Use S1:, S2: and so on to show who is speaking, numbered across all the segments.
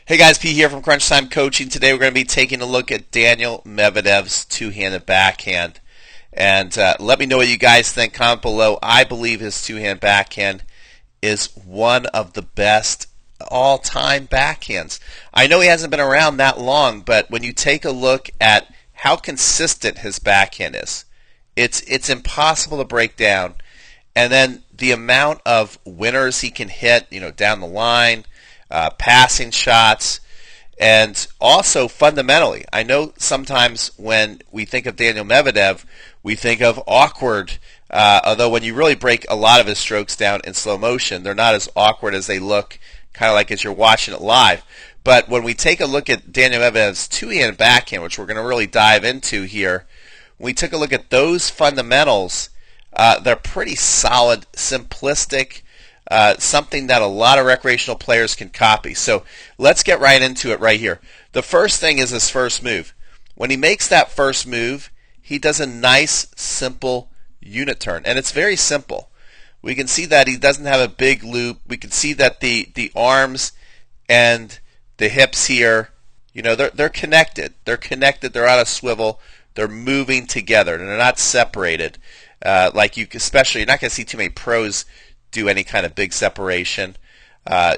S1: Hey guys, P here from Crunch Time Coaching. Today we're going to be taking a look at Daniil Medvedev's two-handed backhand. And let me know what you guys think. Comment below. I believe his two-hand backhand is one of the best all-time backhands. I know he hasn't been around that long, but when you take a look at how consistent his backhand is, it's impossible to break down. And then the amount of winners he can hit, down the line, passing shots, and also fundamentally, I know sometimes when we think of Daniil Medvedev, we think of awkward, although when you really break a lot of his strokes down in slow motion, they're not as awkward as they look kind of like as you're watching it live. But when we take a look at Daniil Medvedev's two-hand backhand, which we're going to really dive into here, when we took a look at those fundamentals, they're pretty solid, simplistic, something that a lot of recreational players can copy. So let's get right into it right here. The first thing is his first move. When he makes that first move, he does a nice, simple unit turn, and it's very simple. We can see that he doesn't have a big loop. We can see that the arms and the hips here, they're connected. They're connected. They're on a swivel. They're moving together, and they're not separated. Especially, you're not going to see too many pros do any kind of big separation.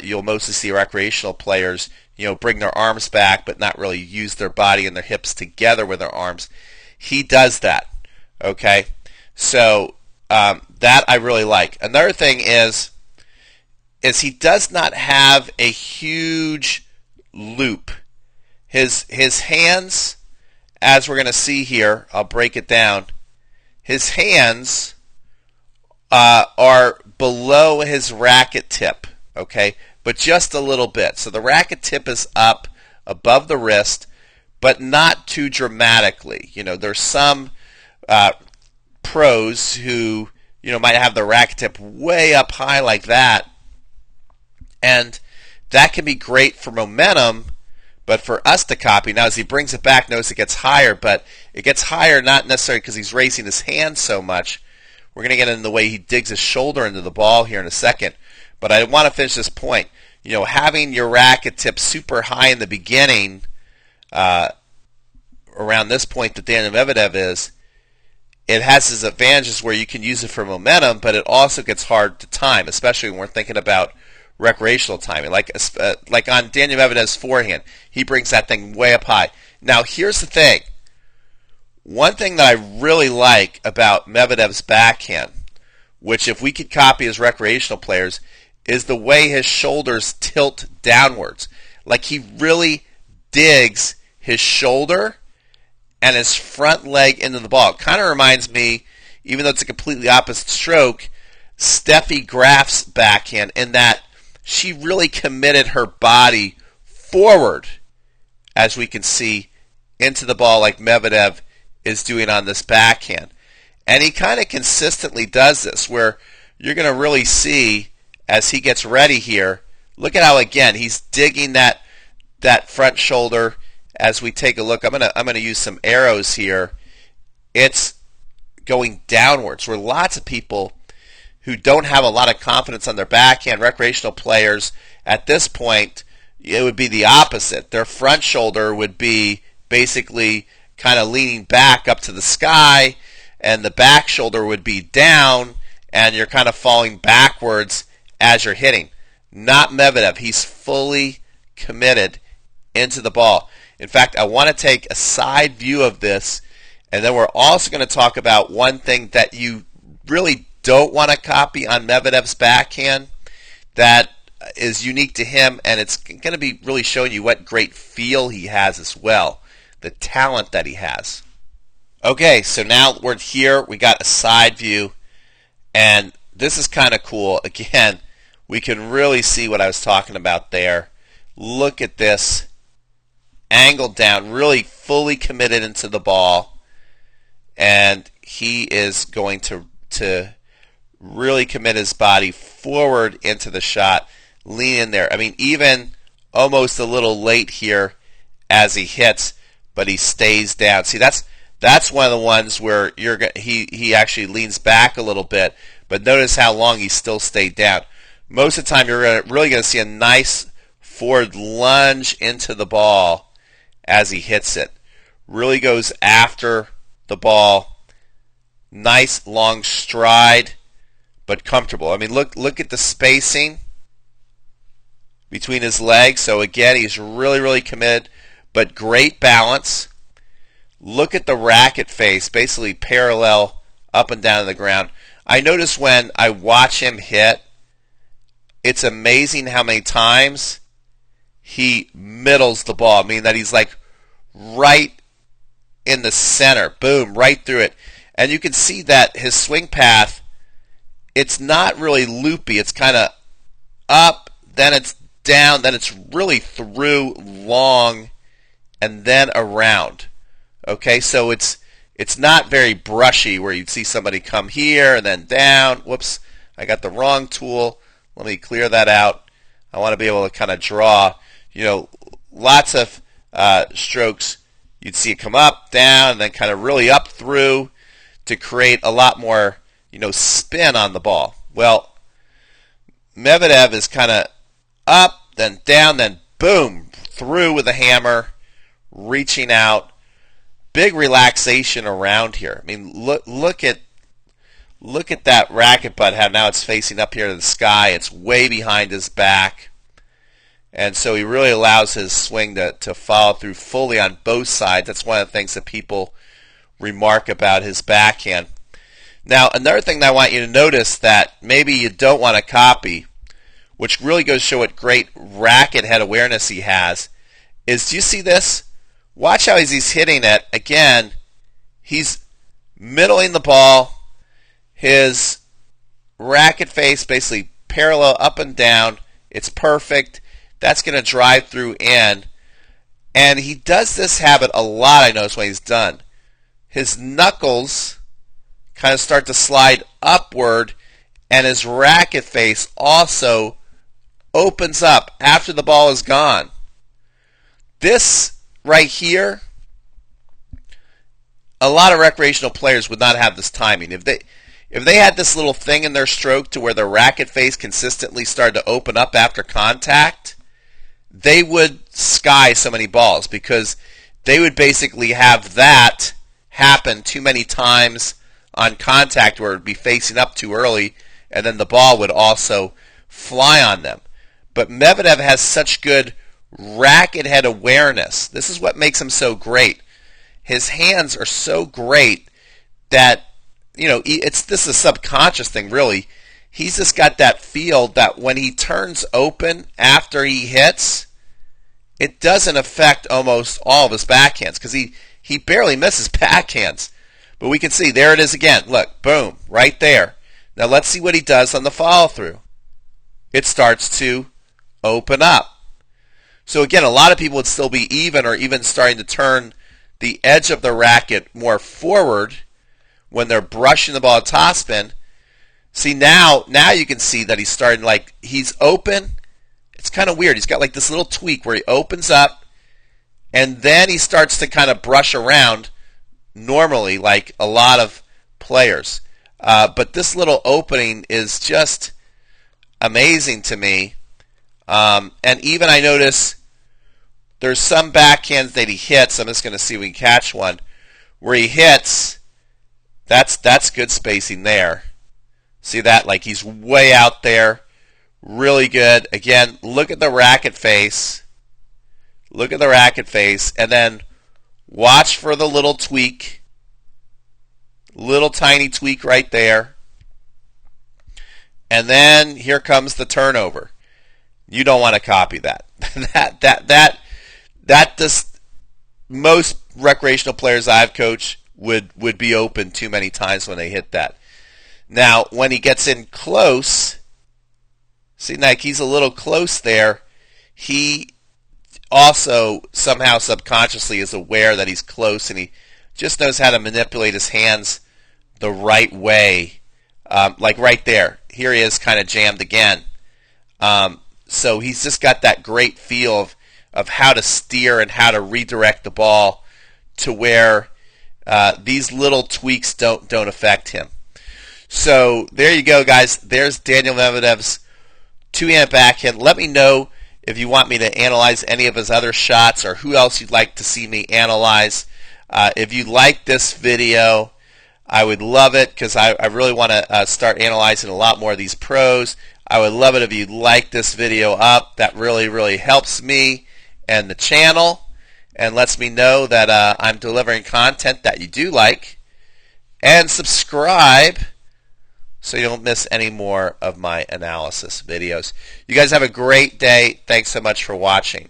S1: You'll mostly see recreational players, bring their arms back, but not really use their body and their hips together with their arms. He does that. Okay, so that I really like. Another thing is he does not have a huge loop. His hands, as we're going to see here, I'll break it down. His hands are below his racket tip, okay, but just a little bit. So the racket tip is up above the wrist, but not too dramatically. There's some pros who, might have the racket tip way up high like that, and that can be great for momentum, but for us to copy, now as he brings it back, notice it gets higher, but it gets higher not necessarily because he's raising his hand so much. We're going to get into the way he digs his shoulder into the ball here in a second, but I want to finish this point. Having your racket tip super high in the beginning, around this point that Daniil Medvedev is, it has its advantages where you can use it for momentum, but it also gets hard to time, especially when we're thinking about recreational timing. Like on Daniil Medvedev's forehand, he brings that thing way up high. Now, here's the thing. One thing that I really like about Medvedev's backhand, which if we could copy as recreational players, is the way his shoulders tilt downwards. Like he really digs his shoulder and his front leg into the ball. It kind of reminds me, even though it's a completely opposite stroke, Steffi Graf's backhand in that she really committed her body forward, as we can see, into the ball like Medvedev is doing on this backhand. And he kind of consistently does this, where you're going to really see as he gets ready here, look at how, again, he's digging that front shoulder. As we take a look, I'm gonna use some arrows here. It's going downwards, where lots of people who don't have a lot of confidence on their backhand, recreational players, at this point, it would be the opposite. Their front shoulder would be basically kind of leaning back up to the sky, and the back shoulder would be down, and you're kind of falling backwards as you're hitting. Not Medvedev. He's fully committed into the ball. In fact, I want to take a side view of this, and then we're also going to talk about one thing that you really don't want to copy on Medvedev's backhand that is unique to him, and it's going to be really showing you what great feel he has as well, the talent that he has. Okay, so now we're here. We got a side view, and this is kind of cool. Again, we can really see what I was talking about there. Look at this. Angled down, really fully committed into the ball, and he is going to really commit his body forward into the shot, lean in there. I mean, even almost a little late here as he hits, but he stays down. See, that's one of the ones where he actually leans back a little bit, but notice how long he still stayed down. Most of the time, you're really going to see a nice forward lunge into the ball as he hits it. Really goes after the ball. Nice long stride, but comfortable. I mean, look at the spacing between his legs. So again, he's really committed, but great balance. Look at the racket face, basically parallel up and down to the ground. I notice when I watch him hit, it's amazing how many times he middles the ball, meaning that he's like right in the center, boom, right through it. And you can see that his swing path, it's not really loopy. It's kind of up, then it's down, then it's really through, long, and then around. Okay, so it's not very brushy where you'd see somebody come here and then down. Whoops, I got the wrong tool. Let me clear that out. I want to be able to kind of draw, lots of strokes. You'd see it come up, down, and then kind of really up through to create a lot more, spin on the ball. Well, Medvedev is kind of up, then down, then boom, through with a hammer, reaching out. Big relaxation around here. I mean, look at that racket butt, how now it's facing up here to the sky. It's way behind his back. And so he really allows his swing to follow through fully on both sides. That's one of the things that people remark about his backhand. Now, another thing that I want you to notice that maybe you don't want to copy, which really goes to show what great racket head awareness he has, is, do you see this? Watch how he's hitting it. Again, he's middling the ball. His racket face basically parallel up and down. It's perfect. That's going to drive through in. And he does this habit a lot, I notice, when he's done. His knuckles kind of start to slide upward, and his racket face also opens up after the ball is gone. This right here, a lot of recreational players would not have this timing. If they had this little thing in their stroke to where their racket face consistently started to open up after contact, they would sky so many balls because they would basically have that happen too many times on contact where it would be facing up too early, and then the ball would also fly on them. But Medvedev has such good racket head awareness. This is what makes him so great. His hands are so great that, this is a subconscious thing, really. He's just got that feel that when he turns open after he hits, it doesn't affect almost all of his backhands because he barely misses backhands. But we can see, there it is again. Look, boom, right there. Now let's see what he does on the follow-through. It starts to open up. So again, a lot of people would still be even or even starting to turn the edge of the racket more forward when they're brushing the ball at topspin. See, now you can see that he's starting, he's open. It's kind of weird. He's got this little tweak where he opens up, and then he starts to kind of brush around normally like a lot of players. But this little opening is just amazing to me. And even I notice there's some backhands that he hits. I'm just going to see if we can catch one where he hits. That's good spacing there. See that? He's way out there. Really good. Again, look at the racket face. Look at the racket face. And then watch for the little tweak. Little tiny tweak right there. And then here comes the turnover. You don't want to copy that. That just, most recreational players I've coached would be open too many times when they hit that. Now, when he gets in close, see, he's a little close there. He also somehow subconsciously is aware that he's close, and he just knows how to manipulate his hands the right way. Like right there. Here he is kind of jammed again. So he's just got that great feel of how to steer and how to redirect the ball to where these little tweaks don't affect him. So there you go, guys. There's Daniil Medvedev's two-hand backhand. Let me know if you want me to analyze any of his other shots or who else you'd like to see me analyze. If you like this video, I would love it because I really want to start analyzing a lot more of these pros. I would love it if you like this video up. That really, really helps me and the channel and lets me know that I'm delivering content that you do like. And subscribe so you don't miss any more of my analysis videos. You guys have a great day. Thanks so much for watching.